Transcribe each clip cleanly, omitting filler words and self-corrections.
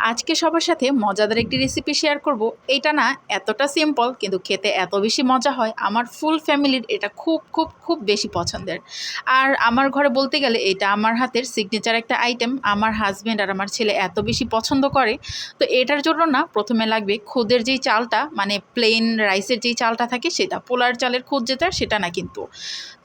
আজকে সবার সাথে মজাদার একটি রেসিপি শেয়ার করব। এটা না এতটা সিম্পল কিন্তু খেতে এত বেশি মজা হয়, আমার ফুল ফ্যামিলির এটা খুব খুব খুব বেশি পছন্দের। আর আমার ঘরে বলতে গেলে এটা আমার হাতের সিগনেচার একটা আইটেম। আমার হাজব্যান্ড আর আমার ছেলে এত বেশি পছন্দ করে। তো এটার জন্য না প্রথমে লাগবে খুদের যেই চালটা, মানে প্লেন রাইসের যেই চালটা থাকে সেটা, পোলার চালের খুদ যেটা সেটা না কিন্তু।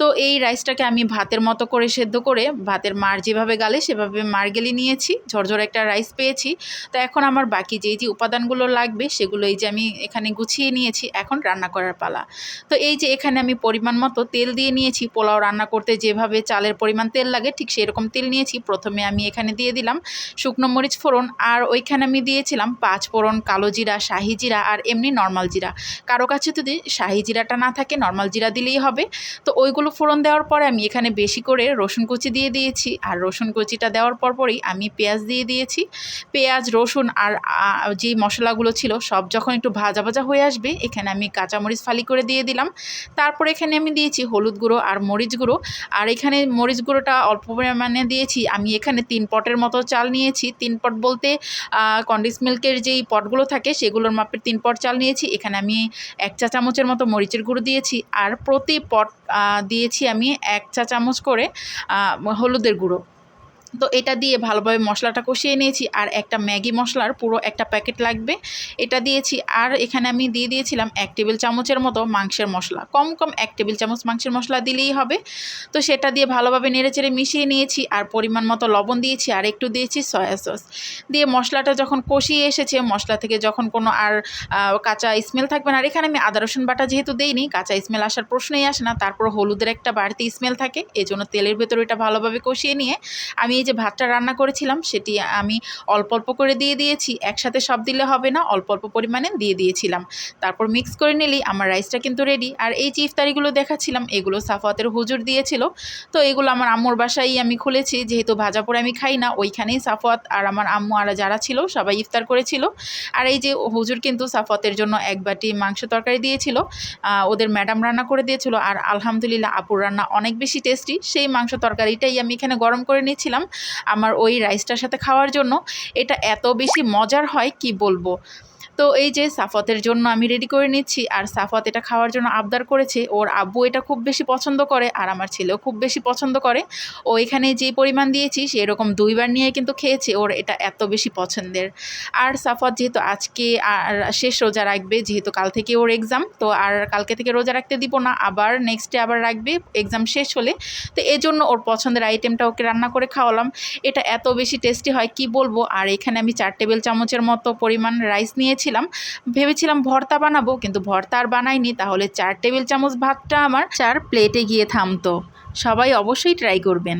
তো এই রাইসটাকে আমি ভাতের মতো করে সেদ্ধ করে, ভাতের মার যেভাবে গালে সেভাবে মার গেলে নিয়েছি, ঝরঝর একটা রাইস পেয়েছি। তো এখন আমার বাকি যেই যে উপাদানগুলো লাগবে সেগুলো এই যে আমি এখানে গুছিয়ে নিয়েছি, এখন রান্না করার পালা। তো এই যে এখানে আমি পরিমাণ মতো তেল দিয়ে নিয়েছি, পোলাও রান্না করতে যেভাবে চালের পরিমাণ তেল লাগে ঠিক সেরকম তেল নিয়েছি। প্রথমে আমি এখানে দিয়ে দিলাম শুকনো মরিচ ফোড়ন, আর ওইখানে আমি দিয়েছিলাম 5 ফোড়ন, কালো জিরা, শাহি জিরা আর এমনি নর্মাল জিরা। কারো কাছে যদি শাহি জিরাটা না থাকে নর্মাল জিরা দিলেই হবে। তো ওইগুলো ফোড়ন দেওয়ার পরে আমি এখানে বেশি করে রসুন কুচি দিয়ে দিয়েছি, আর রসুন কুচিটা দেওয়ার পরই আমি পেঁয়াজ দিয়ে দিয়েছি। পেঁয়াজ, রসুন আর যেই মশলাগুলো ছিল সব যখন একটু ভাজা ভাজা হয়ে আসবে, এখানে আমি কাঁচামরিচ ফালি করে দিয়ে দিলাম। তারপর এখানে আমি দিয়েছি হলুদ গুঁড়ো আর মরিচ গুঁড়ো। আর এখানে মরিচ গুঁড়োটা অল্প পরিমাণে দিয়েছি। আমি এখানে 3 পটের মতো চাল নিয়েছি। 3 পট বলতে কন্ডেন্স মিল্কের যেই পটগুলো থাকে সেগুলোর মাপের 3 পট চাল নিয়েছি। এখানে আমি 1 চা চামচের মতো মরিচের গুঁড়ো দিয়েছি, আর প্রতি পট দিয়েছি আমি 1 চা চামচ করে হলুদের গুঁড়ো। তো এটা দিয়ে ভালোভাবে মশলাটা কষিয়ে নিয়েছি। আর একটা ম্যাগি মশলার পুরো একটা প্যাকেট লাগবে, এটা দিয়েছি। আর এখানে আমি দিয়ে দিয়েছিলাম 1 টেবিল চামচের মতো মাংসের মশলা, কম 1 টেবিল চামচ মাংসের মশলা দিলেই হবে। তো সেটা দিয়ে ভালোভাবে নেড়েচেড়ে মিশিয়ে নিয়েছি, আর পরিমাণ মতো লবণ দিয়েছি, আর একটু দিয়েছি সয়া সস দিয়ে মশলাটা যখন কষিয়ে এসেছে, মশলা থেকে যখন কোনো আর কাঁচা স্মেল থাকবে না। আর এখানে আমি আদা রসুন বাটা যেহেতু দেইনি, কাঁচা স্মেল আসার প্রশ্নই আসে না। তারপর হলুদের একটা বাড়তি স্মেল থাকে, এজন্য তেলের ভেতরে এটা ভালোভাবে কষিয়ে নিয়ে আমি এই যে ভাতটা রান্না করেছিলাম সেটি আমি অল্প অল্প করে দিয়ে দিয়েছি, একসাথে সব দিলে হবে না, অল্প অল্প পরিমাণে দিয়ে দিয়েছিলাম। তারপর মিক্স করে নিলেই আমার রাইসটা কিন্তু রেডি। আর এই যে ইফতারিগুলো দেখাচ্ছিলাম এগুলো সাফওয়াতের হুজুর দিয়েছিল। তো এগুলো আমার আম্মুর বাসায় আমি খুলেছি, যেহেতু ভাজা পোড়া আমি খাই না, ওইখানেই সাফওয়াত আর আমার আম্মু আর যারা ছিল সবাই ইফতার করেছিল। আর এই যে হুজুর কিন্তু সাফওয়াতের জন্য 1 বাটি মাংস তরকারি দিয়েছিল, ওদের ম্যাডাম রান্না করে দিয়েছিল। আর আলহামদুলিল্লাহ আপুর রান্না অনেক বেশি টেস্টি, সেই মাংস তরকারিটাই আমি এখানে গরম করে নিয়েছিলাম আমার ওই রাইসটার সাথে খাওয়ার জন্য। এটা এত বেশি মজার হয় কি বলবো। তো এই যে সাফওয়াতের জন্য আমি রেডি করে নিচ্ছি, আর সাফওয়াত এটা খাওয়ার জন্য আবদার করেছে, ওর আব্বু এটা খুব বেশি পছন্দ করে আর আমার ছেলেও খুব বেশি পছন্দ করে। ও এখানে যে পরিমাণ দিয়েছি সেরকম 2 বার নিয়ে কিন্তু খেয়েছে, ওর এটা এত বেশি পছন্দের। আর সাফওয়াত যেহেতু আজকে আর শেষ রোজা রাখবে, যেহেতু কাল থেকে ওর এক্সাম, তো আর কালকে থেকে রোজা রাখতে দিব না, আবার নেক্সট ডে আবার রাখবে এক্সাম শেষ হলে। তো এজন্য ওর পছন্দের আইটেমটা ওকে রান্না করে খাওয়ালাম। এটা এত বেশি টেস্টি হয় কি বলবো। আর এখানে আমি 4 টেবিল চামচের মতো পরিমাণ রাইস নিয়েছিলাম, ভেবেছিলাম ভর্তা বানাবো, কিন্তু ভর্তা আর বানাইনি, তাহলে 4 টেবিল চামচ ভাতটা আমার 4 প্লেটে গিয়ে থামতো। সবাই অবশ্যই ট্রাই করবেন।